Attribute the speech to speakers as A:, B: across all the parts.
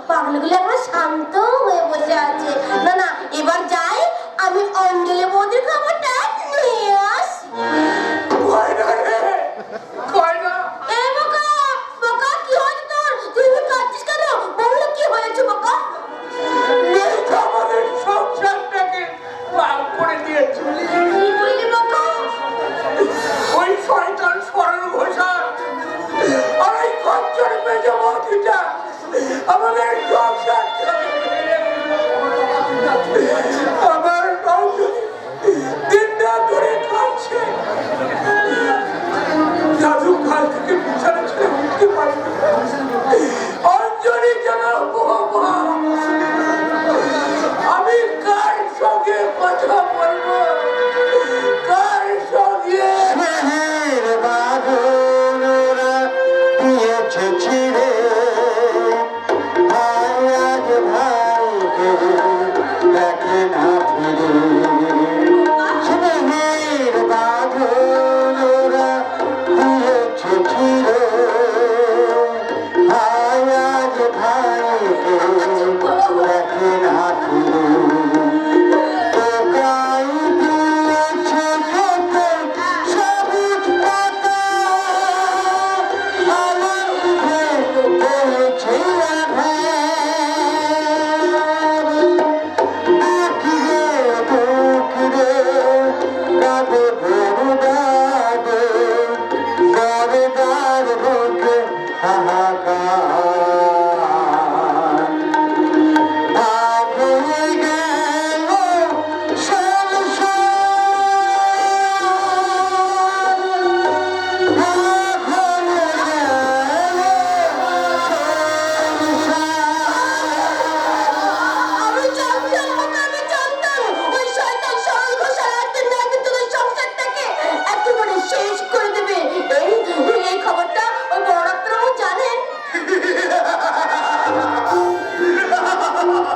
A: পাগলগুলো আমার শান্ত হয়ে বসে আছে। না না, এবার যাই, আমি অঞ্জলি বৌদির খবরটা নিয়ে আসি। কি হয়েছে তোর? তুই কাঁদছিস কেন? বললো কি হয়েছে বাবা?
B: আমাদের সংসারটাকে লাল করে দিয়েছে।
A: কি বললি বাবা?
B: ওই শয়তান সরল ঘোষা আর ওই কচ্ছর মেজে বৌদিটা আমাদের আমার দিন রাত ধরে কাঁদছে। দাদু কাল থেকে বিছানা ছেড়ে উঠতে পারবে অঞ্জলি যেন বৌমা। আমি কার সঙ্গে কথা বলবো, কার সঙ্গে?
C: স্নেহের বাঁধনরা দিয়েছে ছিঁড়ে, ভাই আজ ভাইকে দেখে না ফিরে। স্নেহের বাঁধনরা দিয়েছে ছিঁড়ে, ভাই আজ ভাইকে দেখে না ফিরে।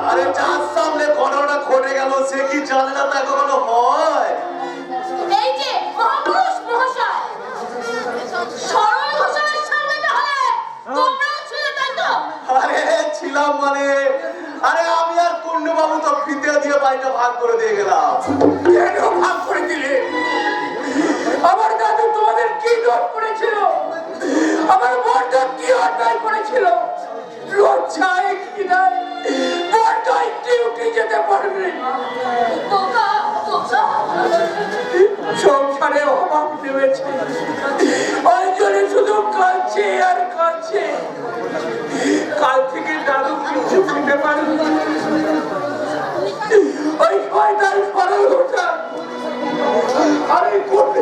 D: আরে যার সামনে ঘটনাটা ঘটে গেল সে কি জানে না তা কখনো হয়?
A: এই যে মহাপুরুষ মহাশয়, সরল ঘোষণার সামনে তাহলে তোমরাও ছিলে, তাই তো?
D: আরে ছিলাম মানে, আরে আমি আর কুন্ডু বাবু তো ফিতে দিয়ে বাড়িটা ভাগ করে দিয়ে গেলাম।
B: কেন ভাগ করে দিলে? আমার দাদু তোমাদের কি দোষ করেছিল? আমার বড় কি অন্যায় করেছিল? লজ্জায় কি নাই বড়টাই ডিউটি যেতে পারবে।
A: তোকা তোকা
B: সংসারে অভাব নেমেছে, অঞ্জলি শুধু কাঁদছে আর কাঁদছে। কাল থেকে দাদু কিছু খেতে পারেনি। ওই শয়তান সরল ঘোষা আরে করবে।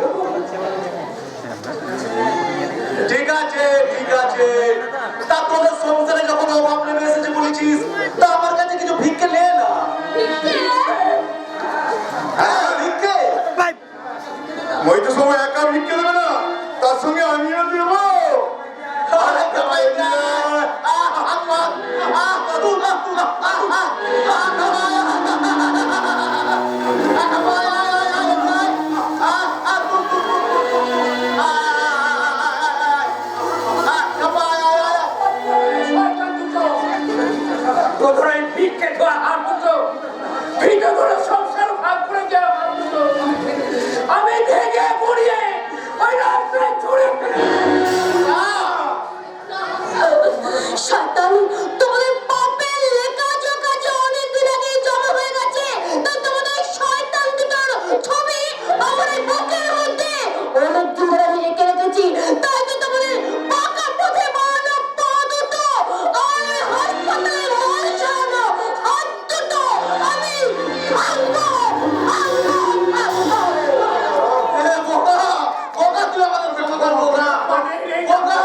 D: ঠিক আছে ঠিক আছে, তা তোদের সংসারে যখন অভাব নেমে এসেছে বলেছিস, তা আমার কাছে কিছু ভিক্ষে নে না। হ্যাঁ ভিক্ষে।
C: মই তো সময় একা ভিক্ষে দেবে না, তার সঙ্গে আমিও দেবো।
D: আরে ভাই না,
B: ভিক্ষে দেওয়া হাত দুটো ভিটে ধরে সংসার ভাগ করে দেওয়া হাত দুটো আমি ভেঙে পড়িয়ে ওই রাস্তায় ছুড়ে ফেলে।
A: শয়তান, তোমাদের পাপের লেখা জোকা যে অনেকদিন আগে জমা হয়ে গেছে, তাই তোমাদের শয়তান দুটোর ছবি আমার এই বুকের মধ্যে অনেকদিন ধরে আমি রেখে রেখেছি। তাই তো তোমাদের পাকা পথে বানানো পা দুটো আর হাসপাতালে মন সারানো হাত দুটো আমি ভাঙবো, ভাঙবো, ভাঙবো।
D: বোকা বোকা, তুই আমাদের ক্ষমা কর বোকা, বোকা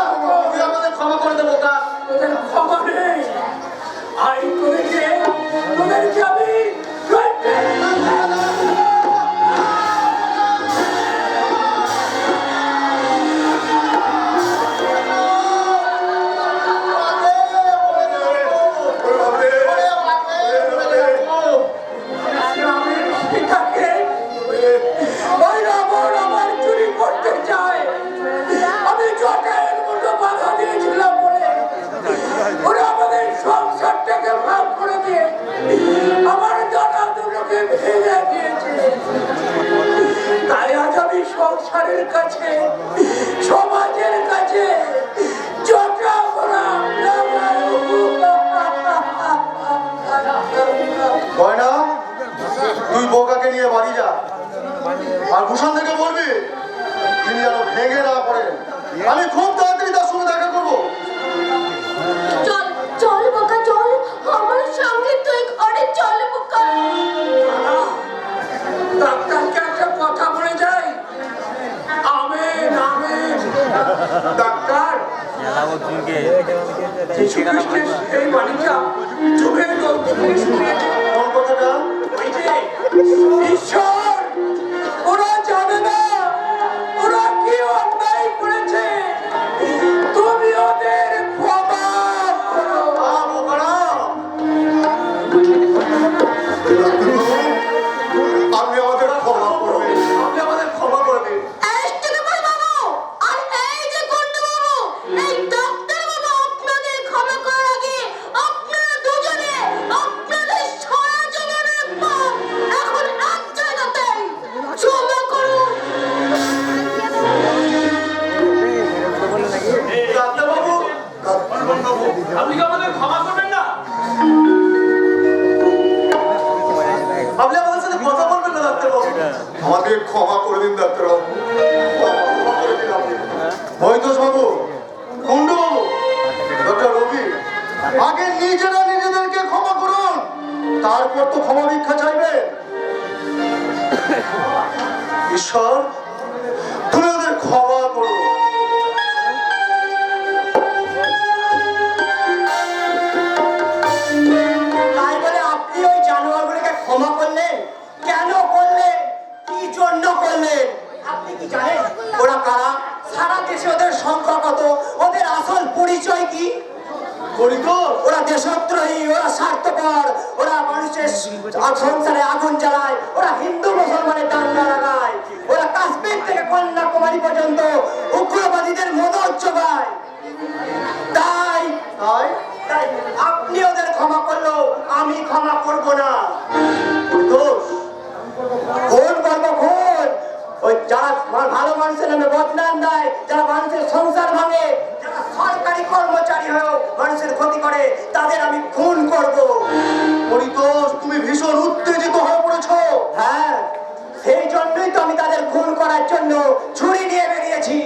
D: তুই আমাদের ক্ষমা করে দে বোকা।
B: ক্ষমা নেই, দেখিয়েছে। তাই আজ আমি সংসারের কাছে, সমাজের কাছে জটা করা
D: গয়না, তুই বোকাকে নিয়ে বাড়ি যা, আর ভূষণ থেকে বলবি তিনি যেন ভেঙে না পড়েন। আমি খুব তাড়াতাড়ি তার সঙ্গে দেখা করবো।
A: চল চল বোকা চল, আমার সঙ্গে তুই ঘরে চল বোকা।
B: ডাক্তারকে একটা কথা বলে যাই। Amen amen. ডাক্তার, যিশু খ্রিস্টের এই বাণীটা যুগের গল্প থেকে শুনিয়েছে।
D: কোন কথাটা?
B: ওই যে ঈশ্বর, ওরা জানে না ওরা কি অন্যায় করেছে, তুমি ওদের ক্ষমা করো।
C: আপনি আমাদের ক্ষমা করবেন।
D: আপনি আমাদের ক্ষমা করবেন।
A: এই টিকেবল বাবু আর এই যে গুন্ডু বাবু, এই ডাক্তার বাবু আপনাদের ক্ষমা করার আগে আপনারা দুজনে আপনাদের সারা জীবনের পাপ এখন এক জায়গাতেই ক্ষমা করুন।
D: ডাক্তারবাবু,
B: আপনি কি আমাদের ক্ষমা করবেন না?
D: আপনি আমাদের সাথে কথা বলবেন না ডাক্তারবাবু?
C: আমাদের ক্ষমা করে দিন ডাক্তারবাবু, ক্ষমা করে দিন আপনি।
D: মহিতোষ বাবু, কুন্ডু বাবু, ডক্টর রবি, আগে নিজেরা নিজেদেরকে ক্ষমা করুন, তারপর তো ক্ষমা ভিক্ষা চাইবেন। ঈশ্বর, তুমি ওদের ক্ষমা করো।
E: তাই বলে আপনি ওই জানোয়ারগুলোকে ক্ষমা করলেন? কেন করলেন? কি জন্য করলেন? আপনি কি জানেন ওরা কারা? সারা দেশে ওদের সংখ্যা কত? ওদের আসল পরিচয় কি?
D: পরিতোষ,
E: ওরা দেশদ্রোহী, ওরা স্বার্থপর, ওরা মানুষের সংসারে আগুন জ্বালায়, ওরা হিন্দু মুসলমানের দাঙ্গা লাগায়, ওরা কাশ্মীর থেকে কন্যাকুমারী পর্যন্ত উগ্রবাদীদের মদত যোগায়। তাই
D: তাই
E: তাই আপনি ওদের ক্ষমা করলো, আমি ক্ষমা করব না।
D: পরিতোষ,
E: খুন করবো খুন। ওই যারা ভালো মানুষের নামে বদনাম দেয়, যারা মানুষের সংসার ভাঙে, যারা সরকারি কর্মচারী হয়েও মানুষের ক্ষতি করে, তাদের আমি খুন করব।
D: পরিতোষ, তুমি ভীষণ উত্তেজিত হয়ে পড়েছো।
E: হ্যাঁ, সেই জন্যই তো আমি তাদের খুন করার জন্য ছুরি নিয়ে বেরিয়েছি।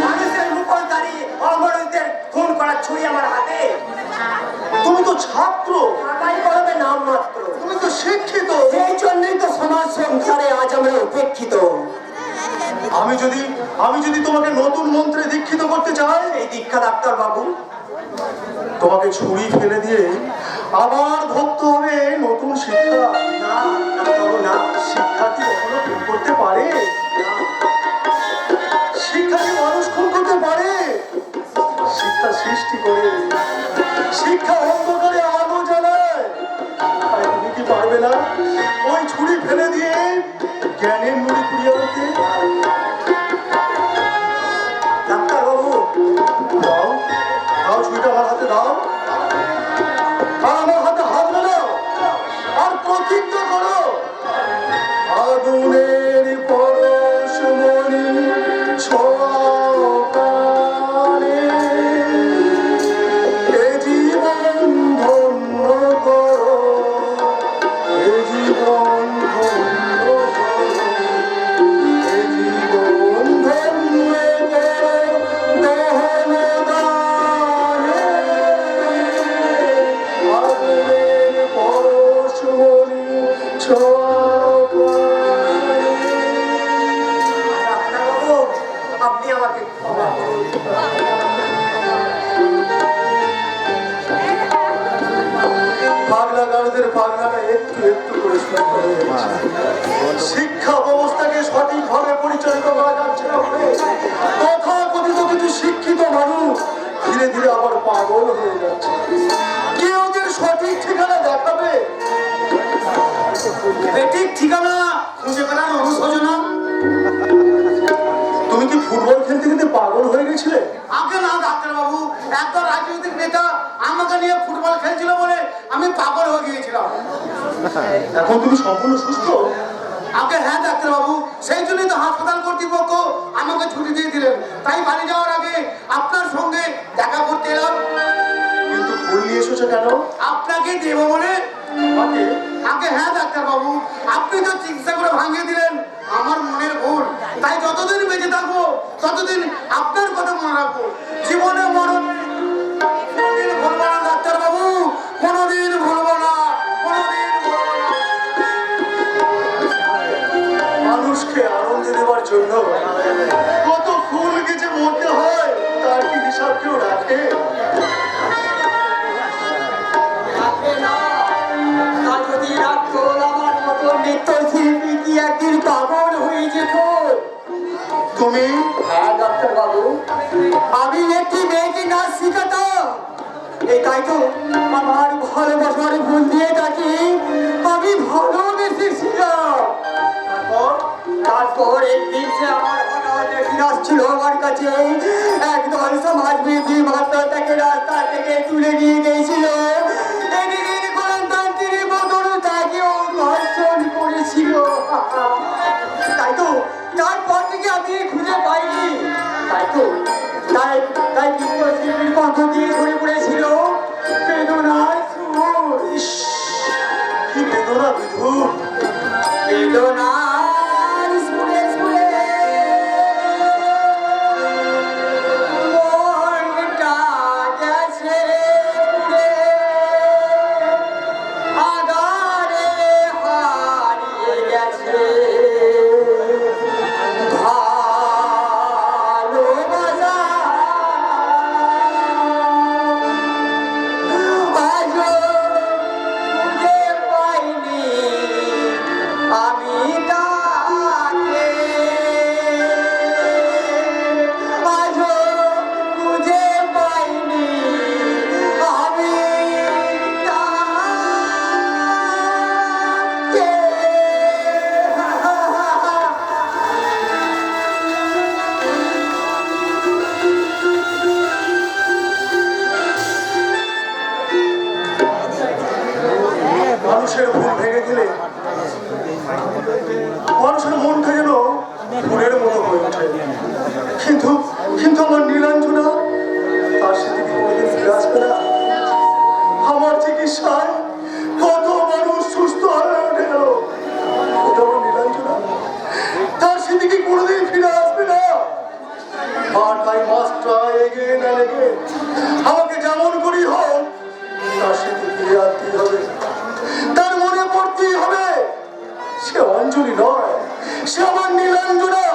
E: মানুষের মুখোশধারী অমরদের খুন করার ছুরি আমার হাতে।
D: তুমি তো ছাত্র,
E: কামাই করবে নাম মাত্র।
D: তুমি তো শিক্ষিত।
E: সেই জন্যই তো সমাজ সংসারে আজ আমরা উপেক্ষিত।
D: আমি যদি তোমাকে নতুন মন্ত্রে দীক্ষিত করতে চাই,
E: এই দীক্ষা ডাক্তার বাবু,
D: তোমাকে ছুরি ফেলে দিয়ে আবার ধরতে হবে নতুন শিক্ষা।
E: না ডাক্তারবাবু না।
D: শিক্ষা কি কখনো খুন করতে পারে? শিক্ষা কি মানুষ খুন করতে পারে? শিক্ষা সৃষ্টি করে, শিক্ষা অন্ধকারে আলো জ্বালায়। তাই তুমি কি পারবে না ওই ছুরি ফেলে দিয়ে জ্ঞানের নুড়ি কুড়িয়ে আনতে?
E: ডাক্তারবাবু,
D: দাও, দাও ছুরিটা আমার হাতে দাও, আর আমার হাতে হাত মেলাও, আর প্রতিজ্ঞা করো, আগুনের পরশমণি ছোঁয়াও প্রাণে, এ জীবন ধন্য করো, এ জীবন ধন্য করো, এ জীবন ধন্য করো দহন দানে, আগুনের পরশমণি ছোঁয়াও প্রাণে।
E: ডাক্তারবাবু, আপনি আমাকে ক্ষমা করুন।
D: পাগলা গারদের পাগলাটা একটু একটু করে সুস্থ হয়ে যাচ্ছে। শিক্ষা ব্যবস্থাকে সঠিকভাবে পরিচালিত করা যাচ্ছে না বলে তথাকথিত কিছু শিক্ষিত মানুষ ধীরে ধীরে আবার পাগল হয়ে যাচ্ছে। কে ওদের সঠিক ঠিকানা দেখাবে?
E: ঠিক ঠিকানা খুঁজে বেড়ার অনুশোচনা।
D: তুমি কি ফুটবল খেলতে খেলতে পাগল হয়ে গেছিলে?
E: আগে না ডাক্তারবাবু, একবার রাজনীতি
D: রাজনৈতিক নেতা আমাকে নিয়ে ফুটবল খেলছিল বলে আমি পাগল হয়ে গিয়েছিলাম। এখন তুমি সম্পূর্ণ সুস্থ? আগে হ্যাঁ ডাক্তারবাবু, সেই জন্যই তো হাসপাতাল কর্তৃপক্ষ আমাকে ছুটি দিয়ে দিলেন। তাই বাড়ি যাওয়ার আগে আপনার সঙ্গে দেখা করতে এলাম। কিন্তু ফুল নিয়ে এসেছো কেন? আপনাকে দেবো বলে। আগে হ্যাঁ ডাক্তারবাবু, আপনি তো চিকিৎসা করে ভাঙিয়ে দিলেন আমার মনের ভুল। তাই যতদিন বেঁচে থাকবো ততদিন আপনার কথা মনে রাখবো। জীবনে মরণ কোনোদিন ভুলবো না ডাক্তারবাবু, কোনোদিন ভুলবো না, কোনোদিন ভুলবো না। মানুষকে আনন্দ দেওয়ার জন্য কত ফুল গেছে মরতে হয়, তার কি হিসাব কেউ রাখে?
E: যদি রাখতো আমার মতো নৃত্যশিল্পী কি একদিন পাগল হয়ে যেত।
D: তুমি?
E: হ্যাঁ ডাক্তারবাবু, আমি একটি মেয়েকে নাচ শিখাতাম। এই তাই তো আমার ভালোবাসার ভুল দিয়ে তাকে আমি ভালোবেসেছিলাম। তারপর একদিন সে আমার হঠাৎ একদিন আসছিল আমার কাছে, একদল সমাজবিধি মাত্র তাকে রাস্তা থেকে তুলে নিয়ে গিয়েছিল। এদিন গণতন্ত্রের বদল তাকেও ধর্ষণ করেছিল। তাই তো তারপর থেকে আমি খুঁজে পাইনি। তাই নৃত্যশিল্পীর কণ্ঠ দিয়ে ধরে পড়েছিল বেদনার সুর।
D: কি বেদনা বিধু!
E: বেদনার সুরে সুরে মনটা গেছে পুড়ে, আগারে হারিয়ে গেছে ভালোবাসা। আজও খুঁজে পাইনি আমি তাকে, আজও খুঁজে পাইনি আমি তাকে।
D: মানুষের ভুল ভেঙে দিলে মানুষের মনটা যেন ফুলের মতো হয়ে ওঠে। কিন্তু কিন্তু আমার নীলাঞ্জনা, তার সাথে কি কোনোদিন ফিরে আসবে না? আমার চিকিৎসায় কত মানুষ সুস্থ হয়ে ওঠে গেল, কিন্তু আমার নীলাঞ্জনা তার সাথে কি কোনোদিন ফিরে আসবে না? মাথায় মাস্টার এগিয়ে না লেগে আমাকে যেমন করি হোক তার সাথে ফিরে আসতেই হবে। তার মনে পড়তেই হবে সে অঞ্জলি নয়, সে আমার নীলাঞ্জনা,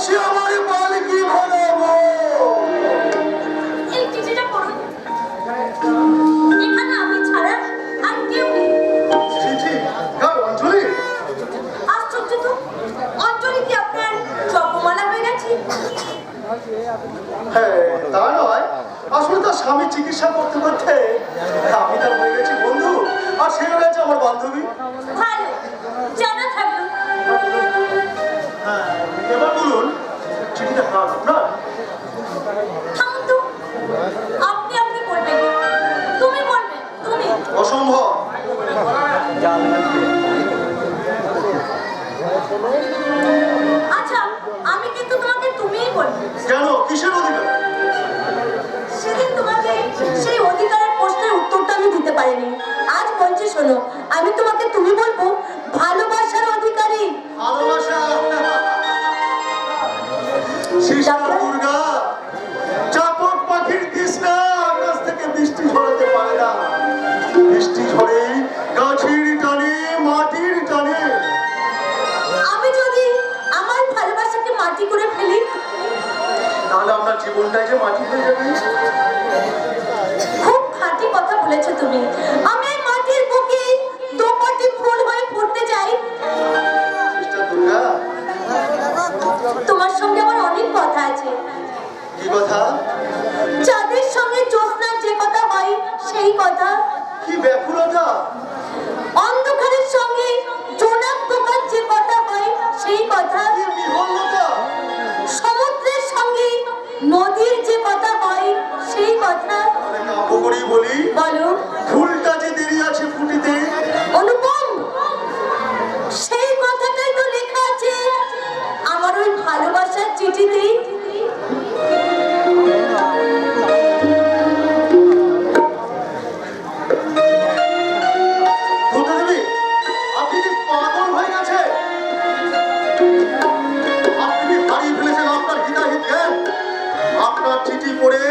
D: সে আমার বালকি ভালো।
A: এই চিঠিটা পড়ুন। এখানে আমি ছাড়া আর কেউ নেই।
D: চিঠি? কার? অঞ্জলি?
A: আশ্চর্য তো, অঞ্জলি কি আপনার জপমালা হয়ে গেছে?
D: হ্যাঁ, তা নয়, আসলে তার স্বামী চিকিৎসা করতে করতে আমি তার হয়ে গেছি বন্ধু, আর সে হয়ে গেছে আমার বান্ধবী।
A: ভালো, জানা থাকলো।
D: হ্যাঁ, এবার বলুন চিঠিটা কার? আপনার?
A: থামুন তো, আপনি আপনি বলবেন না। তুমি বলবে, তুমি।
D: অসম্ভব।
A: আচ্ছা, আমি কিন্তু তোমাকে তুমিই বলবো।
D: কেন? কিসের অধিকার?
A: সেদিন তোমাকে সেই অধিকারের প্রশ্নের উত্তরটা আমি দিতে পারিনি। আজ বলছি শোনো, আমি তোমাকে তুমি বলবো ভালোবাসার অধিকারী।
D: ভালোবাসা? সিস্টার দুর্গা, চাতক পাখির তৃষ্ণা আকাশ থেকে বৃষ্টি ঝরাতে পারে না। বৃষ্টি ঝরে গাছের টানে, মাটির টানে।
A: আমি যদি আমার ভালোবাসাকে মাটি করে ফেলি,
D: তাহলে আপনার জীবনটাই যে মাটি হয়ে যাবে।
A: খুব খাঁটি কথা বলেছো তুমি। আমি এই মাটির বুকে দোপাটি ফুল হয়ে ফুটতে চাই।
D: সিস্টার দুর্গা,
A: তোমার সঙ্গে আমার অনেক কথা আছে।
D: কি কথা?
A: চাঁদের সঙ্গে জ্যোৎস্নার যে কথা হয় সেই কথা।
D: কি ব্যাকুলতা!
A: অন্ধকারের সঙ্গে জোনাক পোকার যে কথা হয় সেই কথা।
D: কি বিহ্বলতা!
A: সমুদ্রের সঙ্গে নদীর যে কথা হয় সেই কথা।
D: আরে কাব্য করেই বলি,
A: বলো।
D: ফুলটা যে দেরি আছে ফুটিতে।
A: অনুপম, সেই কথাটাই তো লেখা আছে আমার ওই ভালোবাসার চিঠিতে।
D: দুর্গাদেবী, আপনি কি পাগল হয়ে গেছে? আপনি কি হারিয়ে ফেলেছেন আপনার হিতাহিত জ্ঞান? আপনার চিঠি পড়ে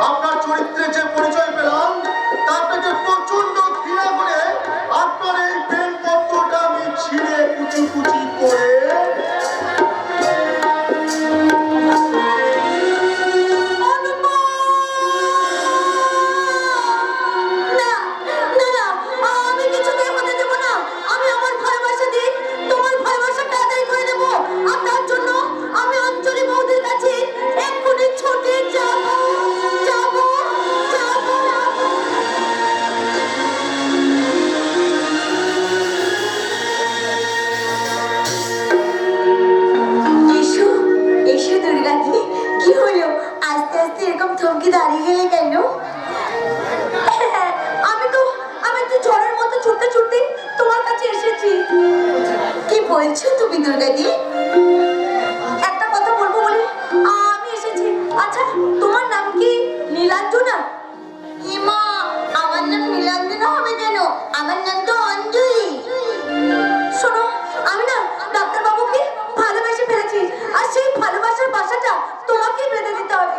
D: আপনার চরিত্রের যে পরিচয় পেলাম, তার থেকে প্রচন্ড ঘৃণা করে আপনার এই প্রেমপত্রটা আমি ছিঁড়ে কুচি কুচি করে
A: না, না, না, আমি কিছুতেই হতে দেব না। আমি আমার ভালোবাসা দিয়ে তোমার ভালোবাসাটা আদায় করে নেব। আর তার জন্য আমি অঞ্জলি বৌদির কাছে এক্ষুনি ছুটে যাব, যাব, যাব। এসো, এসো দুর্গাদি। কি হলো, আস্তে আস্তে এরকম থমকে দাঁড়িয়ে গেলে কেন? আমি তো ঝড়ের মতো ছুটতে ছুটতে তোমার কাছে এসেছি। কি বলছো তুমি দুর্গাদি? একটা কথা বলবো বলে আমি এসেছি। আচ্ছা, তোমার নাম কি নীলাঞ্জনা? ইমা, আমার নাম নীলাঞ্জনা হবে কেন? আমার নাম তো অঞ্জলি। শোনো, আমি না ডাক্তার বাবুকে ভালোবেসে ফেলেছি, আর সেই ভালোবাসার বাসাটা তোমাকে বেঁধে দিতে হবে।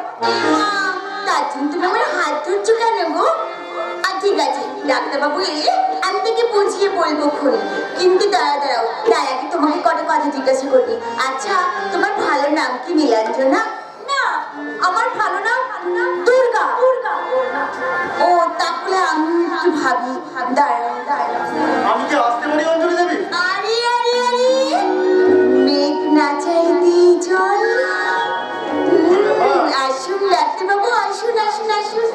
A: তার জন্য তুমি আমার হাত ধরছো কেন গো? ঠিক আছে, ডাক্তারবাবু এলে আমি তাকে বুঝিয়ে বলবো খুনি। কিন্তু দাঁড়াও, তার আগে তোমাকে কটা কথা জিজ্ঞাসা করি। আচ্ছা, তোমার ভালো নাম কি নীলাঞ্জনা? না, আমার ভালো নাম দুর্গা। ও, তাহলে আমি একটু ভাবি। দাঁড়াও।
D: আমি কি আসতে পারি অঞ্জলি দেবী?
A: আরে আরে আরে, মেঘ না চাইতে জল। আসুন ডাক্তারবাবু, আসুন আসুন আসুন।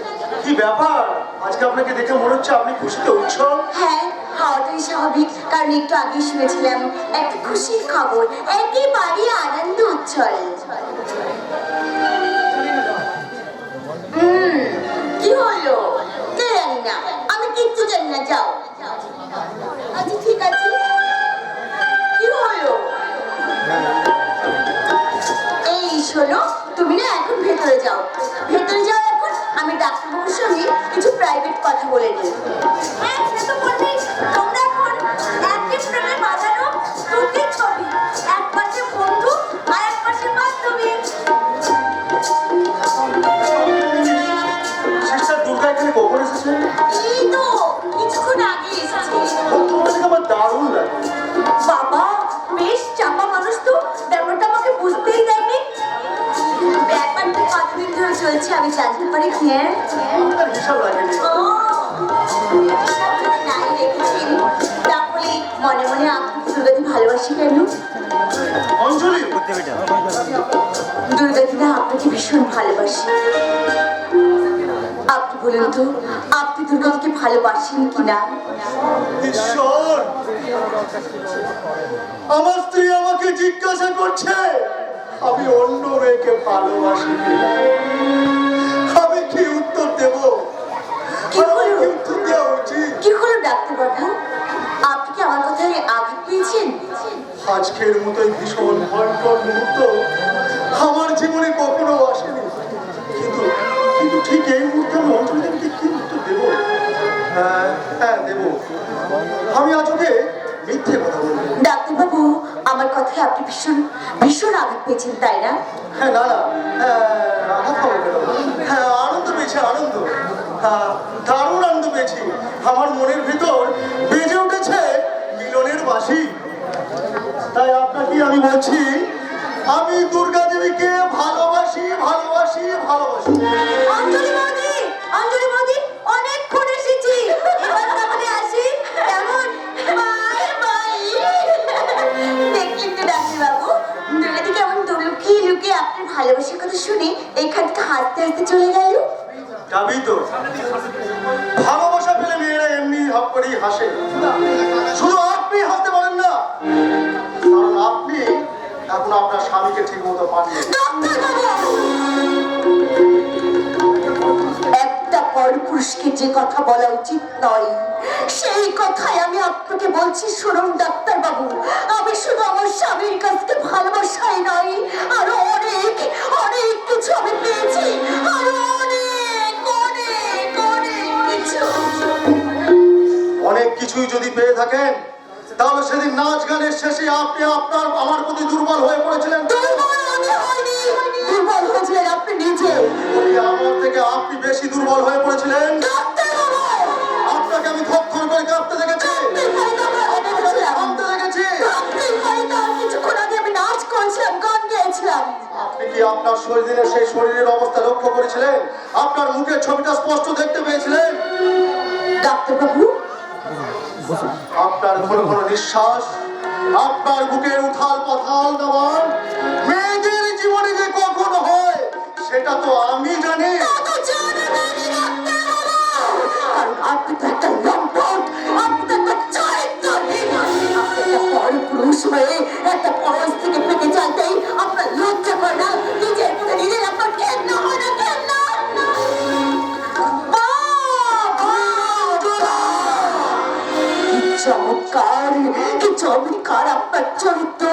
D: কি ব্যাপার, আজকে আপনাকে দেখে মনে হচ্ছে আপনি খুশিতে উৎসব।
A: হ্যাঁ, হওয়াটাই স্বাভাবিক, কারণ একটু আগে শুনেছিলাম একটা খুশির খবর। একেবারে আনন্দ উচ্ছল। কি হলো? কে জানি না, আমি কিচ্ছু জানি না। যাও। আচ্ছা ঠিক আছে, কি হলো? এই শোনো, তুমি না এখন ভেতরে যাও। ভেতরে যাও এখন, আমি ডাক্তারবাবুর সঙ্গে কিছু প্রাইভেট কথা বলে নিই। হ্যাঁ, সে তো বললেই। তোমরা এখন একই প্রেমে বাঁধানো দুটি ছবি, এক পাশে বন্ধু আর এক পাশে বান্ধবী।
D: সিস্টার দুর্গা এখানে কখন এসেছেন?
A: এই তো কিছুক্ষণ আগে এসেছে।
D: তোমাদেরকে আমার দারুণ লাগে।
A: বাবা, বেশ চাপা মানুষ তো, ব্যাপারটা আমাকে বুঝতেই দেয়নি। ব্যাপারটা কতদিন ধরে চলছে আমি জানতে পারি? হ্যাঁ,
D: আপনার হিসাব রাখেনি।
A: নাই রেখেছেন, তাহলে মনে মনে আপনি দুর্গাদি ভালোবাসি কেন?
D: অঞ্জলি,
A: দুর্গাদি না আপনাকে ভীষণ ভালোবাসি। আপনি বলুন তো, আপনি দুর্গাদিকে ভালোবাসেন কিনা?
D: ঈশ্বর, আমার স্ত্রী আমাকে জিজ্ঞাসা করছে আমি অন্য মেয়েকে ভালোবাসি কিনা। আমি কি উত্তর দেব?
A: কি হলো?
D: কি উত্তর দেওয়া উচিত?
A: কি হলো ডাক্তারবাবু? আপনি কি আমার কথায় আঘাত পেয়েছেন?
D: আজকের মতোই ভীষণ ভয়ঙ্কর মুহূর্ত আমার জীবনে কখনো আসেনি, কিন্তু ঠিক এই মুহূর্তে আমি অঞ্জলিকে কি উত্তর দেব? হ্যাঁ দেব। আমি আজ ওকে মিথ্যে কথা বলবো।
A: ডাক্তারবাবু, আমার কথায় আপনি ভীষণ ভীষণ আঘাত পেয়েছেন, তাই না?
D: হ্যাঁ, না না, আঘাত পাবো কেন? হ্যাঁ, আনন্দ পেয়েছি, আনন্দ। হ্যাঁ, দারুণ আনন্দ পেয়েছি। আমার মনের ভিতর বেজে উঠেছে মিলনের বাঁশি। তাই আপনাকে আমি বলছি, আমি দুর্গা দেবীকে ভালোবাসি, ভালোবাসি, ভালোবাসি।
A: অঞ্জলি বৌদি, অঞ্জলি বৌদি, অনেকক্ষণ এসেছি, এবার তাহলে আসি। কেমন? Bye bye. দেখলেন তো ডাক্তারবাবু, দুর্গাদি কেমন লুকিয়ে লুকিয়ে আপনার ভালোবাসার কথা শুনে এখান থেকে হাসতে হাসতে চলে গেল।
D: যাবি তো, ভালোবাসা পেলে মেয়েরা এমনি হপ করেই হাসে। শুধু আপনি হাসতে পারেন না, কারণ আপনি এখন আপনার স্বামীকে ঠিক মতো পাননি।
A: ডাক্তারবাবু, একটা পর পুরুষকে যে কথা বলা উচিত নয় সেই কথাই আমি আপনাকে বলছি। শুনুন ডাক্তার বাবু, আমি শুধু আমার স্বামীর কাছে ভালোবাসাই নয়, আরো অনেক অনেক কিছু আমি পেয়েছি, আরো অনেক অনেক অনেক কিছু।
D: অনেক কিছুই যদি পেয়ে থাকেন তাহলে সেদিন নাচ গানের শেষে আপনি আমার প্রতি দুর্বল হয়ে পড়েছিলেন।
A: দুর্বল আমি হয়নি, দুর্বল হয়েছিলেন আপনি নিজে।
D: আমার থেকে আপনি বেশি দুর্বল হয়ে পড়েছিলেন।
A: ডাক্তার বাবু,
D: আপনাকে আমি থরথর করে কাঁপতে দেখেছি, থামতে দেখেছি।
A: কিছুক্ষণ আগে আমি নাচ করেছিলাম, গান গেয়েছিলাম।
D: আপনি কি আপনার শরীরের সেই শরীরের অবস্থা লক্ষ্য করেছিলেন? আপনার মুখের ছবিটা স্পষ্ট দেখতে পেয়েছিলেন?
A: ডাক্তার বাবু,
D: আপনার ঘন ঘন নিঃশ্বাস, আপনার বুকের উথাল পাথাল নামান মেয়েদের জীবনে যে কখন হয় সেটা তো আমি জানি।
A: আপনি তো একটা লম্পট, আপনি তো একটা চরিত্রহীন, আপনি একটা পরপুরুষ হয়ে একটা পরশ থেকে পেতে চাইতেই আপনার লজ্জা করে না? নিজের প্রতি নিজের আপনার ঘেন্না হয় না? ঘেন্না! চমৎকার, কি চমৎকার আপনার চরিত্র!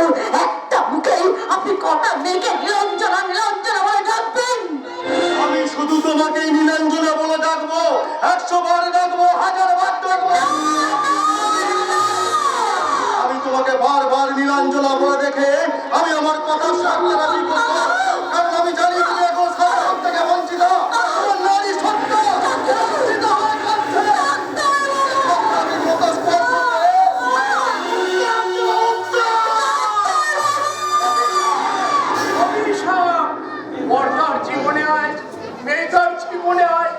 A: একটা মুখেই আপনি কটা মেয়েকে নিরঞ্জনা নিরঞ্জনা বলে ডাকবেন।
D: আমি শুধু তোমাকেই নীলাঞ্জনা বলে ডাকবো, 100 বার ডাকবো, 1000 বার ডাকবো। আমি তোমাকে বারবার নীলাঞ্জনা বলে দেখে আমি আমার কথা সামনে রাখি করবো, কারণ আমি জানি তুমি এখন সব থেকে বঞ্চিত। আমার নারী সত্য বঞ্চিত হয়ে যাচ্ছে। আমি প্রকাশ করবো।
B: অভিশাপ পর্দার জীবনে আয়, মেয়েটার জীবনে আয়।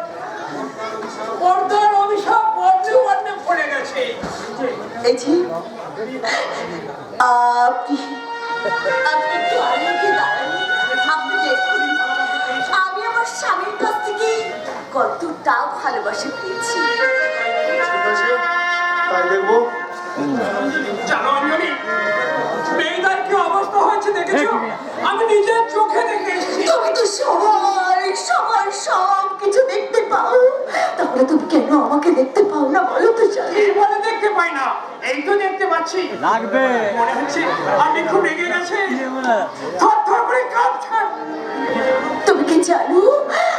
B: পর্দার অভিশাপ বর্ণে বর্ণে পড়ে গেছে।
A: এই যে আপনি আপনি একটু আলোকে দাঁড়ান, আপনি দেখুন আমি আমার স্বামীর কাছ থেকে কতটা ভালোবাসা পেয়েছি।
D: ঠিক আছে, তাই দেখবো।
B: জানো অঞ্জলি, মেয়েটার কি অবস্থা হয়েছে দেখেছো? আমি নিজের চোখে দেখে এসেছি।
A: তুমি তো সবার সবার সব কিছু দেখতে পাও, তাহলে তুমি কেন আমাকে দেখতে পাও না বলো তো?
B: কি বলে দেখতে পাই না? এই তো দেখতে পাচ্ছি।
F: লাগবে
B: মনে হচ্ছে আমি খুব রেগে গেছে, থরথর করে কাঁপছে।
A: তুমি কি জানো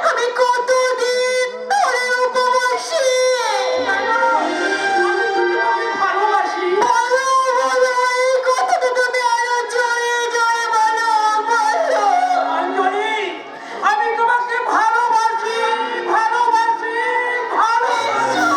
A: আমি কতদিন ধরে উপবাসী?
B: আমি তো তোমাকে ভালোবাসি।
A: বলো বলো, এই কথাটা তুমি আরো জোরে জোরে বলো, বলো।
B: অঞ্জলি, আমি তোমাকে ভালোবাসি, ভালোবাসি, ভালোবাসি।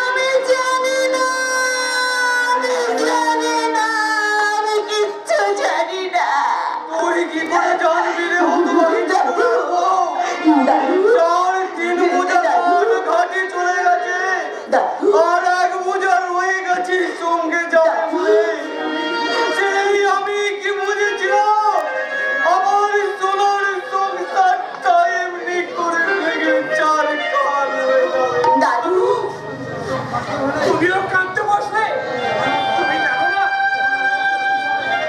A: আমি জানি না, আমি জানি না, আমি কিচ্ছু জানি না।
B: তুই কি করে জানবি রে হতভাগী ঠাকুর?
A: দাদু,
B: চার তিন বোঝা ধান ঘাটে চলে গেছে,
A: দাদু,
B: আর এক বোঝা রয়ে গেছে সঙ্গে যাবে বলে। সেই আমি কি বুঝেছিলাম আমার সোনার সংসারটা এমনি করে ভেঙে চার কাল হয়ে যাবে।
A: দাদু,
B: তুমিও কাঁদতে বসলে? তুমি জানো না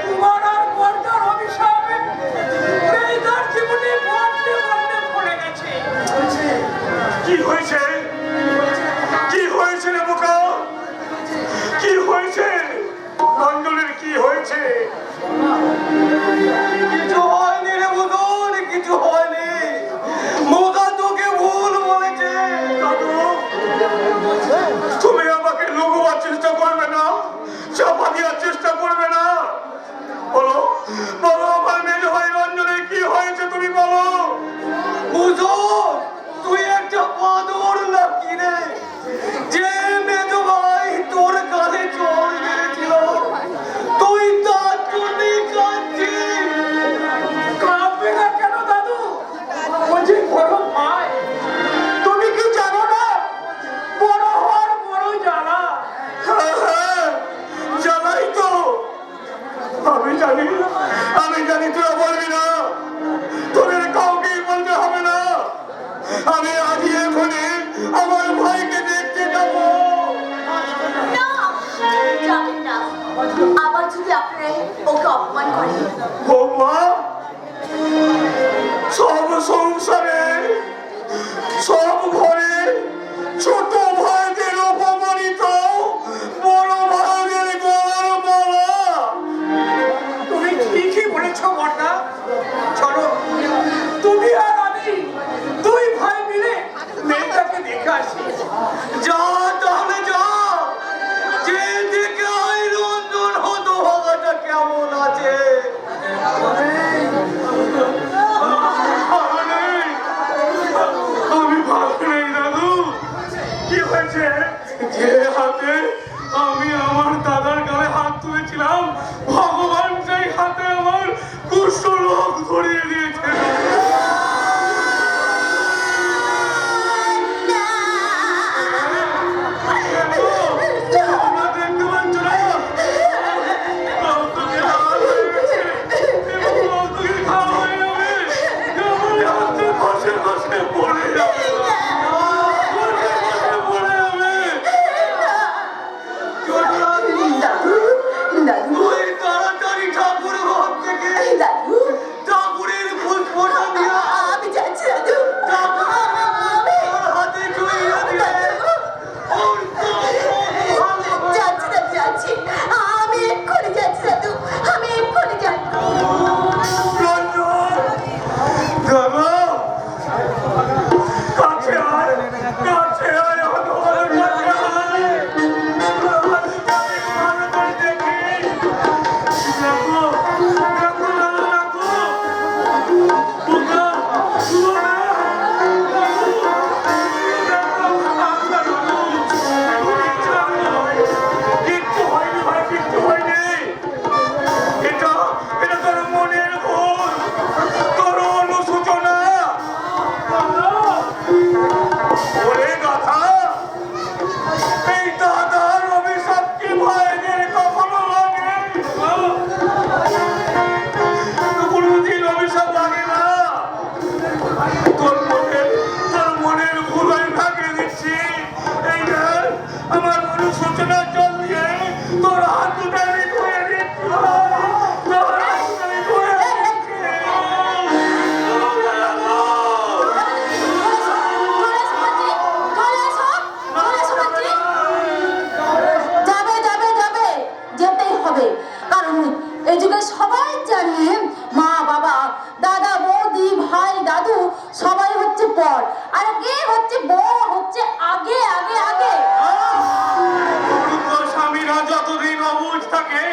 B: তোমার আর পর্দার অভিশাপে মেয়েটার জীবনে বন্ডে বন্ডে পড়ে গেছে। কি হয়েছে? কি হয়েছে রে বোকা? কি হয়েছে? অঞ্জলির কি হয়েছে? কিছু হয়নি রে বুদন, কিছু হয়নি। মোকা তোকে ভুল বলেছে। দাদু, তুমি আমাকে লুকোবার চেষ্টা করবে না, চাপা দেওয়ার চেষ্টা করবে না। বলো বলো, আমার মেয়ে ভাই রঞ্জনের কি হয়েছে তুমি বলো। বুঝো, তুই একটা বাদর নাকি রে, যে মেজ ভাই তোর কানে চোর মেরেছিল, তুই তার জন্যই কাঁদছিস। কাঁদবে না কেন দাদু? বলছি বড় ভাই, তুমি কি জানো না বড় হওয়ার বড় জ্বালা? জ্বালাই তো আমি জানি, আমি জানি। তোরা বলবি না, তোদের কাউকেই বলতে হবে না। আমি আজ
A: আবার যদি আপনারা ওকে অপমান করেন,
D: বৌমা, সব সংসারে সব ঘরে ছোট ভাইদের অপমানিত বড় ভাইদের গলার মালা।
B: তুমি ঠিকই বলেছো বড়দা। চলো তুমি আর আমি দুই ভাই মিলে মেয়েটাকে দেখে আসি।
D: যা তাহলে যা, যে দিকে আই রঞ্জন হতো ভাগাটা কেমন আছে। আমি ভালো নেই দাদু। কি হয়েছে? যে হাতে আমি আমার দাদার গায়ে হাত তুলেছিলাম, ভগবান সেই হাতে আমার কুষ্ঠ রোগ ধরিয়ে দিয়েছে। তোমরা দেখতে পাচ্ছ না? রক্তকে লাল হয়ে গেছে এবং রক্তকে খাওয়া হয়ে যাবে। আমার হাতে ঘষে ঘষে পড়ে যাবে, ঘষে ঘষে পড়ে যাবে।
A: দাদু দাদু
D: তুই তাড়াতাড়ি ঠাকুর ঘর থেকে
A: দাদু,
D: ঠাকুরের পুষ্পটা নিয়ে
A: আমি যাচ্ছি দাদু।
D: ঠাকুরের হাতে চুইয়ে দিয়ে ওর
A: যাচ্ছি দাদু, যাচ্ছি। আমি এক্ষুনি যাচ্ছি দাদু, আমি এক্ষুনি যাচ্ছি।
D: রঞ্জন, দাদা, কাছে আয়, কাছে আয়, আমার কাছে আয়। ভালো করে দেখি। দেখো, দেখো দাদা, দেখো। বোকা, বোকা, কিচ্ছু হয়নি ভাই, কিচ্ছু হয়নি। এটা এটা তোর মনের ভুল, তোর অনুশোচনা। ওরে গাধা, এই দাদার অভিশাপ কি ভাইদের কখনো লাগে? কোনোদিন অভিশাপ লাগে না। তোর মনের ভুল আমি ভাগিয়ে দিচ্ছি। এই দেখ, আমার অনুশোচনা জল দিয়ে তোর হাত দুটো আমি ধুয়ে দিচ্ছি। তোর হাত দুটো আমি ধুয়ে দিচ্ছি।
A: যাবে যাবে যাবে, যেতেই হবে। কারণ এই যুগে সবাই জানে মা বাবা দাদা বৌদি ভাই দাদু সবাই হচ্ছে পর, আর কে হচ্ছে বউ হচ্ছে আগে আগে আগে।
D: স্বামীরা যতদিন অবুঝ থাকে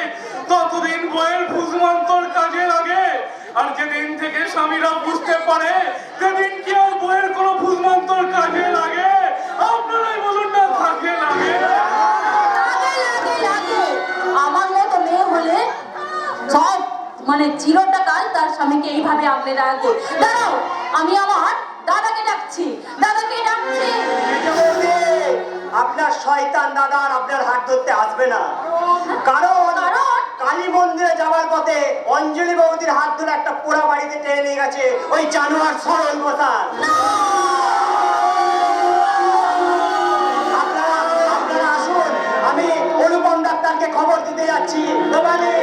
D: ততদিন বইয়ের ফুজমন্তর কাজে লাগে। আর যেদিন থেকে স্বামীরা বুঝতে পারে সেদিন কি আর বইয়ের কোনো ফুজমন্তর কাজে লাগে? আপনারাই বলুন না, কাজে লাগে?
A: লাগে লাগে লাগে। আমার মতো মেয়ে হলে সব মানে চিরটা কাল তার স্বামীকে এইভাবে আগলে রাখবে। দাঁড়াও, আমি আমার দাদাকে ডাকছি, দাদাকে ডাকছি।
E: আপনার শয়তান দাদা আর আপনার হাত ধরতে আসবে না। কারণ কালী মন্দিরে যাওয়ার পথে অঞ্জলি বৌদির হাত ধরে একটা পোড়া বাড়িতে টেনে নিয়ে গেছে ওই জানোয়ার সরল বসার। আপনারা আসুন, আমি অনুপম ডাক্তারকে খবর দিতে যাচ্ছি। দোকানে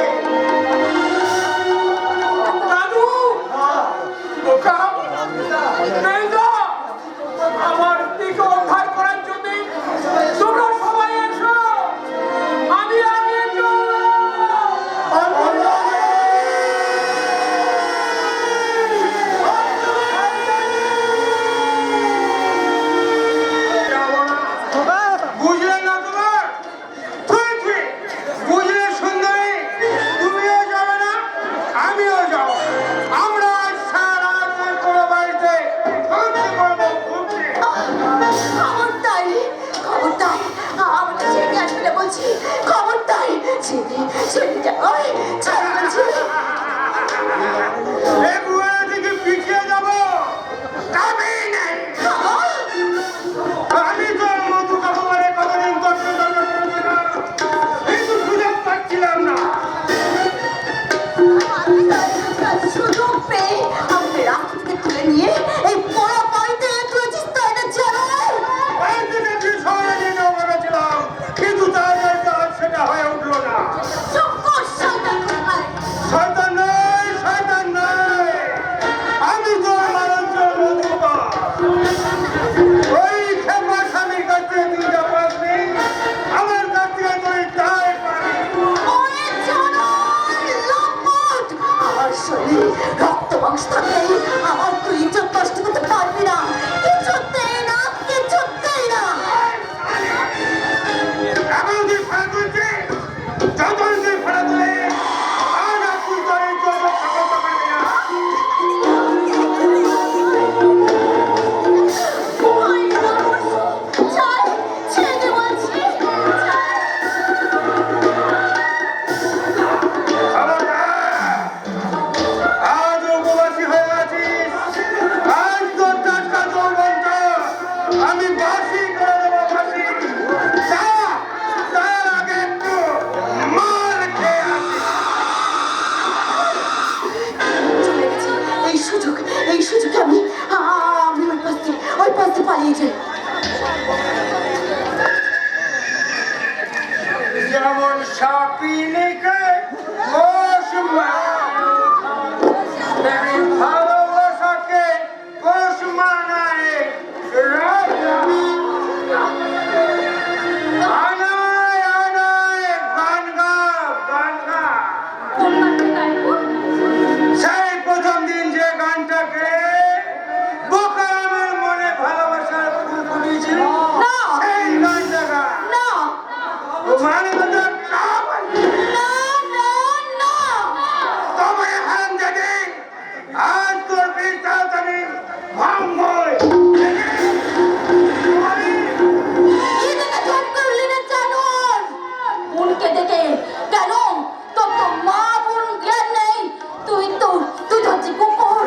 B: দাদু, বোকা, মেয়েটা, আমার দিকে উদ্ধার করার জন্য তোমরা সবাই এসো। আমি আগে
D: বুঝলে না তোমার? তুই কি বুঝলে সুন্দরী? তুমিও যাবে না, আমিও যাবো। আমরা সারা রাত কোনো বাড়িতে ঘুরতে পারবো, ঘুরতে।
A: খবরদার খবরদার, আমাকে ছেড়ে আসবে না বলছি। খবরদার, ছেড়ে ছেড়ে যাও, ছেড়ে বলছি।
D: এই বুয়ের দিকে পিছিয়ে যাবো, কামই নেই। আমি তোর মধু কাকুমারে কতদিন করতে করেছিলাম, কিন্তু সুযোগ পাচ্ছিলাম না।
A: সুযোগ পেয়ে আমাকে রাস্তা তুলে নিয়ে এই পোড়া বাড়িতে তুলেছিস তো, এটা জানো?
D: বাড়িতে যে শহরে নিয়ে যাবো ভেবেছিলাম, কিন্তু তার সেটা হয়ে উঠলো না।
B: ফাঁসি করে দেবো, ফাঁসি। তার আগে একটু মার খেয়ে আসি।
A: চলে গেছে এই সুযোগ আমি ওই পাশে পালিয়ে যাই।
B: যেমন সাপিনীকে কোষ তেমনি ভালোবাসাকে কোষ মানায় রাজা। আনায় আনায় গান গা, গান গা।
A: কোন গানটা গাইবো?
B: সেই প্রথম দিন যে গানটাকে বোকা আমার মনে ভালোবাসার ফুল ফুটেছিল,
A: না।
B: সেই গানটা গা।
A: না
B: মানে কথা না বলবি।
A: না না না
B: তবে হারাম জানি আজ তোর বিশ্বাস আমি ভাঙবই।
A: কি দেখে চোখ করলি না জানোয়ার? বোনকে দেখে কেন? তোর তো মা বোন জ্ঞান নেই। তুই হচ্ছে কুকুর।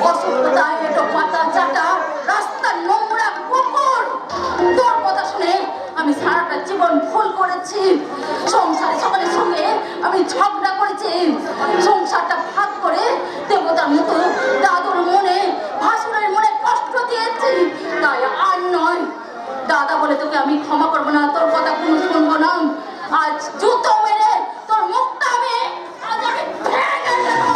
A: অসভ্যতায় এটো পাতা চাটা রাস্তার নোংরা কুকুর। তোর কথা শুনে আমি সারাটা জীবন ভুল করেছি। সংসারে সকলের সঙ্গে আমি ঝগড়া করেছি। সংসারটা ভাগ করে দেবতার মতো দাদুর মনে ভাসুরের মনে কষ্ট দিয়েছি। তাই আর নয়, দাদা বলে তোকে আমি ক্ষমা করবো না, তোর কথা কোনো শুনবো না। আজ জুতো মেরে তোর মুখটা আজ আমি ভেঙে দেবো।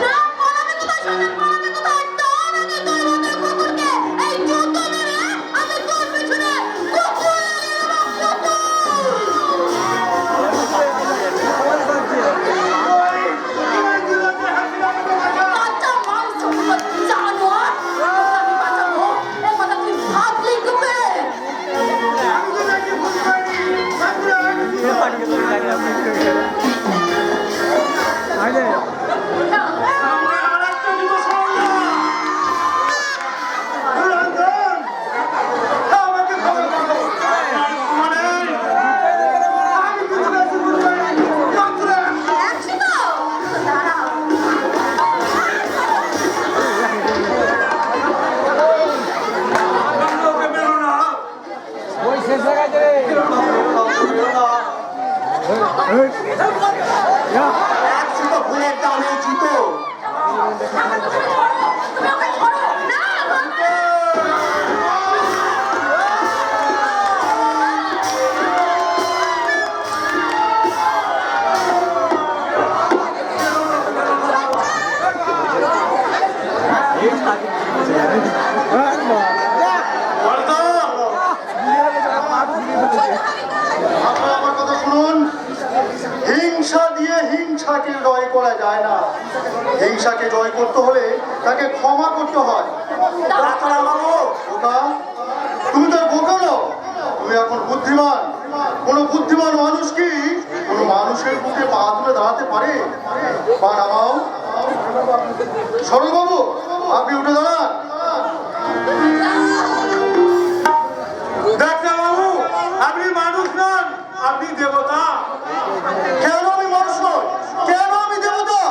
A: না, পালাবি কোথায় সোনা, পালাবি কোথায়? তোর আগে তোর মতো কুকুরকে এই জুতো মেরে আমি তোর পেছনে কুকুর লাগিয়ে দেবো, কাঁচা মাংস জানোয়ার। তোকে আমি বাঁচাবো এ কথা তুই ভাবলি কি করে? একশো তো? দাঁড়াও।
D: একশো ভুলের দামে জিতো।
A: তুমি আমাকে ধরো না, ধরো না।
D: আপনারা আমার কথা শুনুন। হিংসা দিয়ে হিংসাকে জয় করা যায় না। হিংসাকে জয় করতে হলে তাকে ক্ষমা করতে হয়। বোকা, তুমি তো আর বোকা নও, তুমি এখন বুদ্ধিমান। কোন বুদ্ধিমান মানুষ কি কোন মানুষের বুকে পা তুলে দাঁড়াতে পারে? পা নামাও। সরলবাবু, আপনি উঠে দাঁড়ান।
B: ডাক্তারবাবু, আপনি মানুষ নন, আপনি দেবতা।
D: কেন আমি মানুষ নই? কেন আমি দেবতা?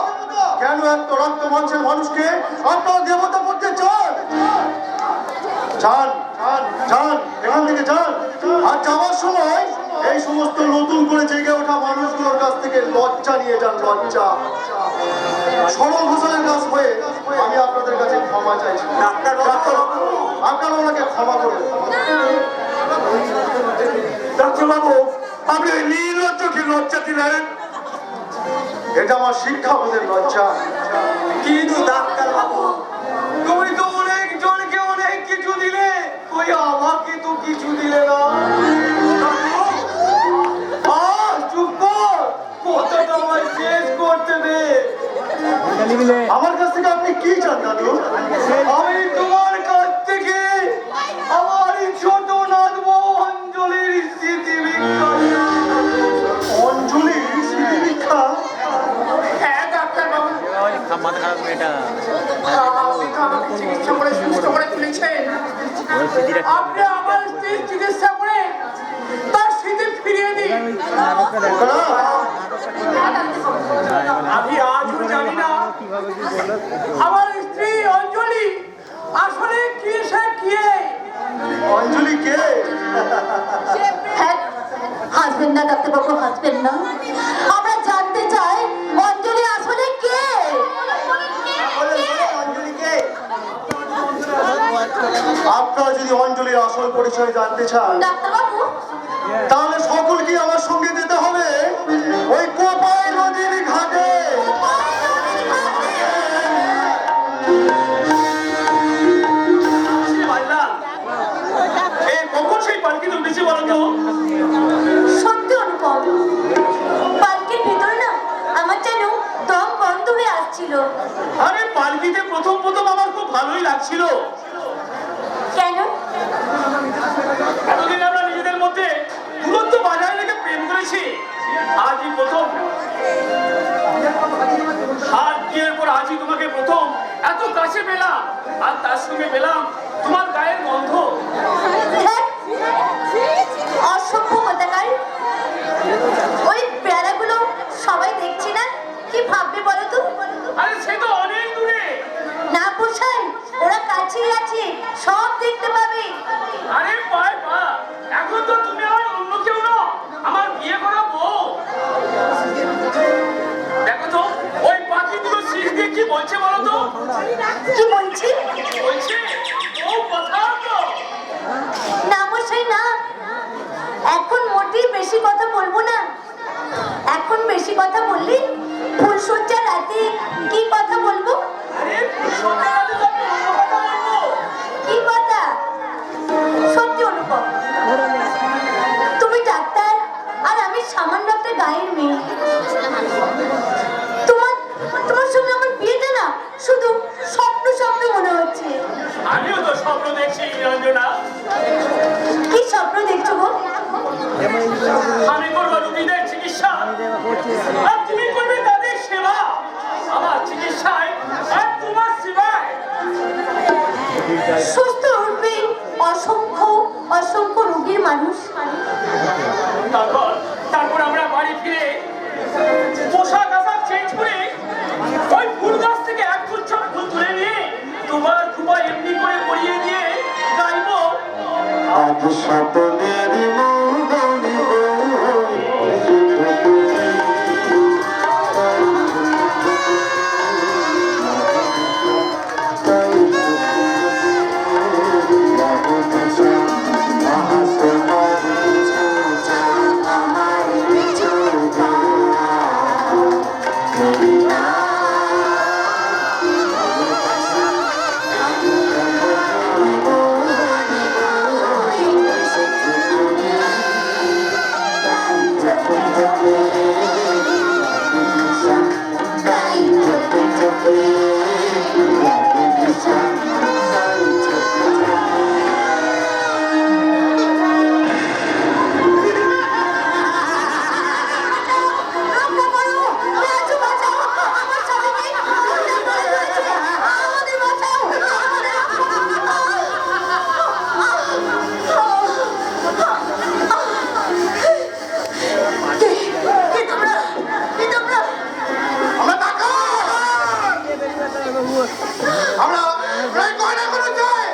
D: কেন একটা রক্ত মাংসের মানুষকে আপনারা দেবতা করতে চান? যান যান যান, এখান থেকে যান। আর যাওয়ার সময় এই সমস্ত নতুন করে জেগে ওঠা মানুষগুলোর কাছ থেকে লজ্জা নিয়ে যান, লজ্জা। সরল ঘোষণের কাজ হয়ে আমি আপনাদের কাছে ক্ষমা চাইছি। ডাক্তারবাবু, আপনারা ওনাকে ক্ষমা করবেন।
C: ডাক্তারবাবু, আপনি ওই নির্লজ্জকে লজ্জা দিলেন।
D: এটা আমার শিক্ষাবোধের লজ্জা।
B: কিন্তু ডাক্তারবাবু, তুমি তো অনেক জনকে অনেক কিছু দিলে, ওই আমাকে তো কিছু দিলে না। চুপ কর, কথাটা আমায় শেষ করতে দে।
D: আমার কাছ থেকে আপনি কি চান দাদু?
B: আমি তোমার কাছ থেকে আমার এই ছোট নাতবউ অঞ্জলির স্মৃতি ভিক্ষা চাই।
D: অঞ্জলির স্মৃতি ভিক্ষা?
B: হ্যাঁ ডাক্তারবাবু, আপনি তো আমাকে চিকিৎসা করে সুস্থ করে তুলেছেন। আপনি আমার স্ত্রীর চিকিৎসা করে তার স্মৃতি ফিরিয়ে দিন। আমি আজও জানি না আমার স্ত্রী অঞ্জলি আসলে কি সে কি
A: না ডাক্তারবাবু, হাসবেন না। আমরা জানতে চাই অঞ্জলি আসলে কে?
E: অঞ্জলিকে
D: আপনারা যদি অঞ্জলির আসল পরিচয় জানতে চান
A: ডাক্তারবাবু,
D: তাহলে সকলকে আমার সঙ্গে যেতে হবে ওই কোপাই নদীর ঘাটে।
E: কখন সেই পালকিতে উঠেছে বলো তো?
A: সত্যি অনুপম, পালকির ভিতরে না আমার যেন দম বন্ধ হয়ে আসছিল।
E: আরে পালকিতে প্রথম প্রথম আমার খুব ভালোই লাগছিল।
A: কেন?
E: এতদিন আমরা নিজেদের মধ্যে দূরত্ব বজায় রেখে প্রেম করেছি, আজই প্রথম। আর বিয়ের পর আজই তোমাকে প্রথম এত কাছে পেলাম, আর তার সঙ্গে পেলাম তোমার গায়ের গন্ধ।
A: অসভ্য কথাকার, ওই বেড়াগুলো সবাই দেখছি না, কি ভাববে বলো তো?
E: আরে সে তো অনেক দূরে।
A: না পোষাই, ওরা কাছেই আছে, সব দেখতে পাবে।
E: আরে পায় পা, এখন তো তুমি আমার অন্য কেউ না, আমার বিয়ে করা বউ। দেখো তো ওই পাখিগুলো শীষ দিয়ে কি বলছে বলো তো?
A: কি বলছি?
E: বলছে ও কথা তো।
A: না মশাই না, এখন মোটেই বেশি কথা বলবো না। এখন বেশি কথা বললি ফুলসজ্জা রাতে কি কথা বলবো?
E: আরে সকালে তো আমি অন্য কথা বলবো।
A: কি কথা? সত্যি অনুপম, তুমি ডাক্তার আর আমি সামান্য একটা গায়ের মেয়ে। তোমার তোমার সঙ্গে আমার বিয়েটা না শুধু স্বপ্ন স্বপ্ন মনে হচ্ছে।
E: আমিও তো স্বপ্ন দেখছি রঞ্জনা।
A: কি স্বপ্ন দেখছো গো?
E: আমি করবো রোগীদের চিকিৎসা, আর তুমি করবে তাদের সেবা। আমার চিকিৎসায় আর তোমার সেবায়।
A: সুস্থ উঠবে অসংখ্য অসংখ্য রোগীর মানুষ।
E: তারপর আমরা বাড়ি ফিরে পোশাক আশাক চেঞ্জ করে ওই ফুল গাছ থেকে এক গুচ্ছ ফুল তুলে নিয়ে তোমার খুবা এমনি করে পরিয়ে দিয়ে গাইবো।
D: আজ স্বপ্নের মৌবনে
A: রক্ষা করো, রাজু বাঁচাও, আমার স্বামীকে হত্যা করে দিয়েছে, আমাদের বাঁচাও, আমাদের কি তোমরা? কি তোমরা?
C: আমরা টাকা আমরা প্রায় গয়না করে যাই।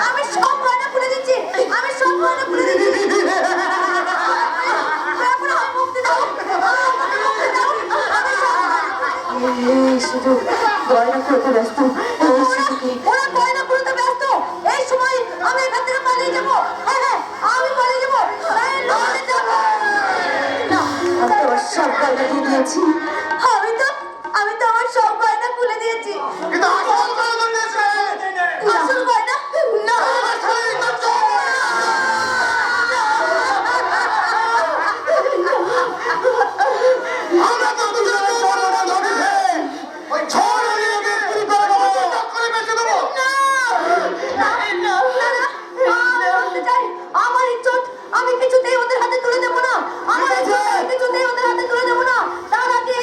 A: আমি সব গয়না খুলে দিচ্ছি, আমি সব গয়না খুলে দিচ্ছি। তারপরে আমাকে মুক্তি দাও, আমাকে মুক্তি দাও, আমি সব শুধু গয়না খুলতে ব্যস্ত। ওরা গয়না খুলতে ব্যস্ত, এই সময় আমি এখান থেকে পালিয়ে যাবো। হ্যাঁ হ্যাঁ, আমি পালিয়ে যাবো। এই লোকদের যাবো না, আমি তো আমার সব গয়না দিয়ে দিয়েছি। আমি তো আমার সব গয়না খুলে দিয়েছি।
C: কিন্তু আসল করে দিয়েছে।
A: আসল গয়না না।
C: আমরা তো দুজনে চলনা ধরিছে। ওই ঝড় নিয়ে বিক্রি করে দেবো, করে বেঁচে দেবো।
A: আমার ইজ্জত আমি কিছুতেই ওদের হাতে তুলে দেবো না। আমার ইজ্জত আমি কিছুতেই ওদের হাতে তুলে দেবো না। তার আগে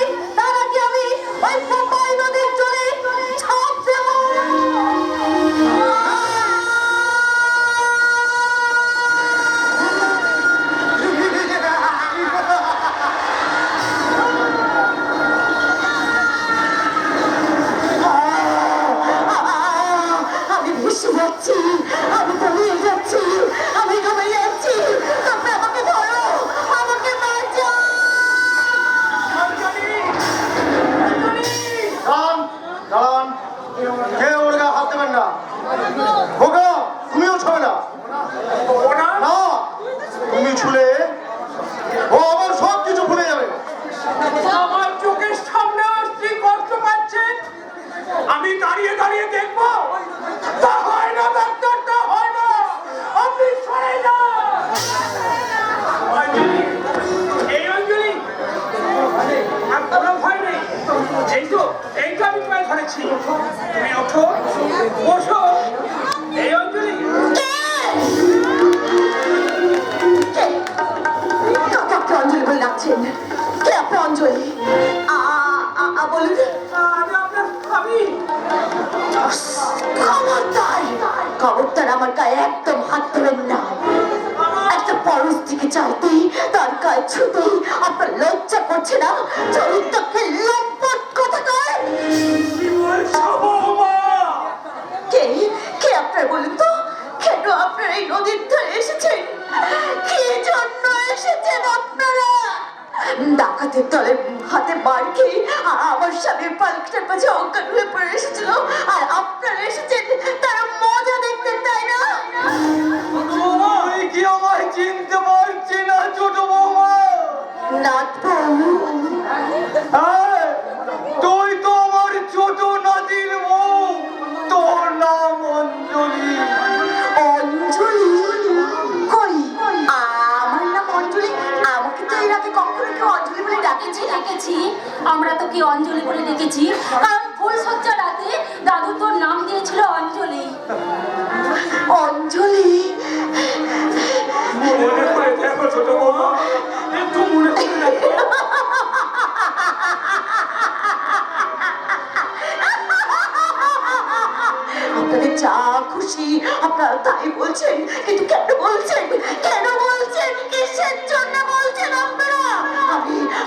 D: ছুলে ও আমার সব কিছু ভুলে যাবে।
B: আমার চোখের সামনে স্ত্রী কষ্ট পাচ্ছে, আমি দাঁড়িয়ে দাঁড়িয়ে দেখবো? তা হয় না ডাক্তার, তা হয় না। আপনি সরে যান। অঞ্জলি, এই অঞ্জলি, আর কোনো ভয় নেই। এই তো আমি তোমায় ধরেছি। তুমি ওঠো, বসো। এই অঞ্জলি,
A: কাকে আপনি অঞ্জলি বলে ডাকছেন? কে আপনি অঞ্জলি? বলুন।
B: আমি আপনার স্বামী।
A: খবরদার আমার গায়ে একদম হাত দেবেন না। একটা পরশ দিকে চাইতেই তার গায়ে ছুতেই আপনার লজ্জা করছে না? চরিত্রকে লম্পট কোথাকার।
B: কি বলছো বৌমা?
A: কে কে আপনার বলুন তো? কেন আপনারা এই নদীর ধারে এসেছেন? কি জন্য এসেছেন আপনারা? ডাকাতের দলের হাতে মার খেয়ে আমার স্বামীর পালকটার কাছে অজ্ঞান হয়ে পড়ে এসেছিল, আর আপনারা এসেছেন তার মজা দেখতে, তাই না?
B: তুই কি আমায় চিনতে পারছি না ছোট বৌমা?
A: নাথ বাবু,
B: হ্যাঁ, তুই তো আমার ছোট নাতির বউ। তোর নাম অঞ্জলি।
A: অঞ্জলি? কই আমার নাম অঞ্জলি? আমাকে তো এর আগে কখনো কেউ অঞ্জলি বলে ডাকেছে?
F: ডেকেছি, আমরা তোকে অঞ্জলি বলে ডেকেছি, কারণ ফুলসজ্জা রাতে দাদু তোর নাম দিয়েছিল অঞ্জলি।
A: অঞ্জলি?
B: মনে করে দেখো ছোট বৌমা, একটু মনে করে দেখো।
A: আপনাদের যা খুশি আপনারা তাই বলছেন, কিন্তু কেন বলছেন? কেন বলছেন? কিসের জন্য বলছেন আপনারা?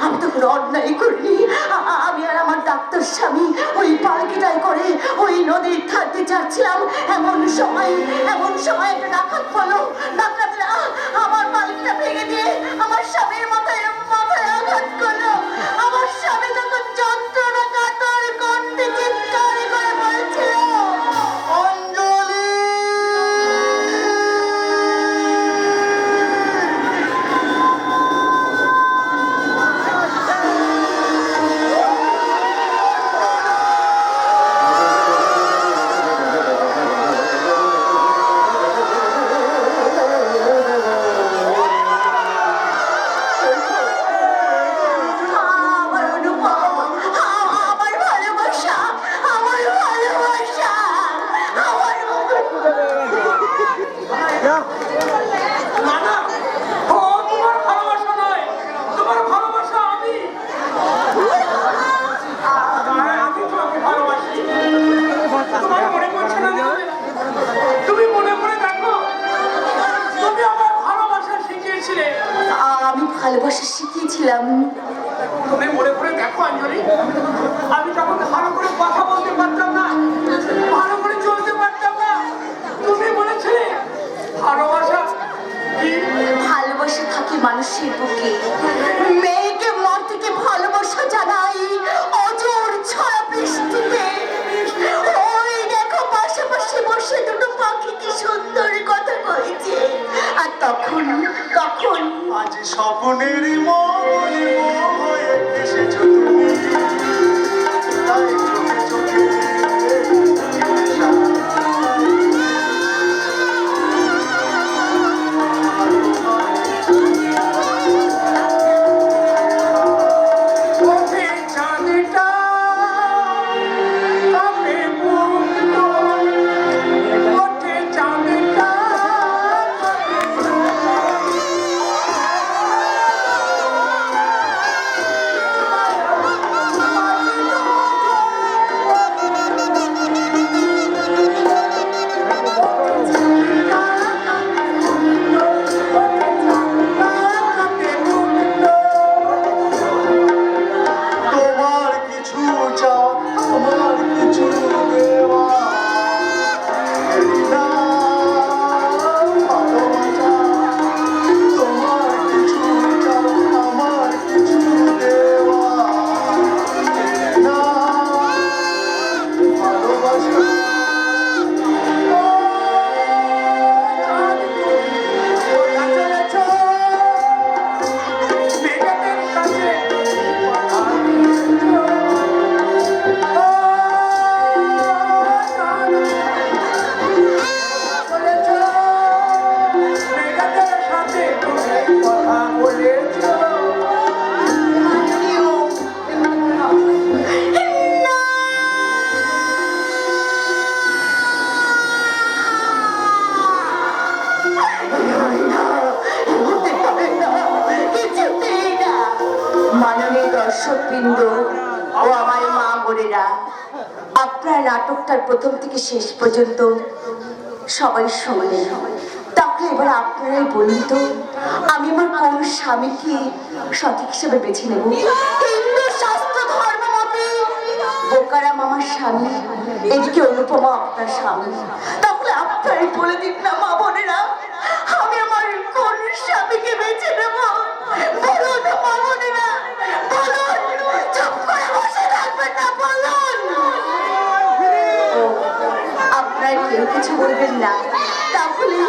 A: আমি তো কোনো অন্যায় করিনি। আমি আর আমার ডাক্তার স্বামী ওই পালকিটাই করে ওই নদীর ধারতে যাচ্ছিলাম। এমন সময় একটা ডাকাত বলো, ডাকাতরা আমার পালকিটা ভেঙে দিয়ে আমার স্বামীর মাথায় আঘাত করলো। আমার স্বামী তখন যন্ত্রণা কাতর কণ্ঠে চিৎকার করে বলছিল,
D: অঞ্জলি!
A: আমার অনুভব, আমার ভালোবাসা, আমার ভালোবাসা, আমার
B: না না, ও তোমার ভালোবাসা নয়, তোমার ভালোবাসা আমি। আমি তোমাকে ভালোবাসি। তোমার মনে পড়ছে না? তুমি মনে করে দেখো, তুমি আমার ভালোবাসা শিখিয়েছিলে।
A: আমি ভালোবাসা শিখিয়েছিলাম।
B: তুমি মনে করে দেখো অঞ্জলি, আমি তখন ভালো করে কথা বলতে পারতাম না, ভালো করে চলতে পারতাম না। তুমি বলেছিলে ভালোবাসা কি?
A: ভালোবাসা থাকে মানুষের বুকে। মেয়েকে মন থেকে ভালোবাসা জানাই অজর ছড়া বৃষ্টিতে। ওই দেখো পাশাপাশি বসে দুটো পাখি কি সুন্দর কথা কইছে। আর তখন
D: আজ স্বপ্নের মনে হয়ে এসেছো তুমি।
A: বোনেরা, আপনার নাটকটার প্রথম থেকে শেষ পর্যন্ত সবাই শুনলেন। তাহলে এবার আপনারাই বলুন তো, আমি আমার কোন স্বামীকে সঠিক হিসেবে বেছে নেব? হিন্দু শাস্ত্র ধর্ম মতে বোকারাম আমার স্বামী, এদিকে অনুপমা আপনার স্বামী। তাহলে আপনারাই বলে দিন না মা বোনেরা, আমি আমার কোন স্বামীকে বেছে নেব? বলুন মা বোনেরা, বলুন, চুপ করে বসে থাকবেন না, বলুন। ও, আপনারা কেউ কিছু বলবেন না? তাহলে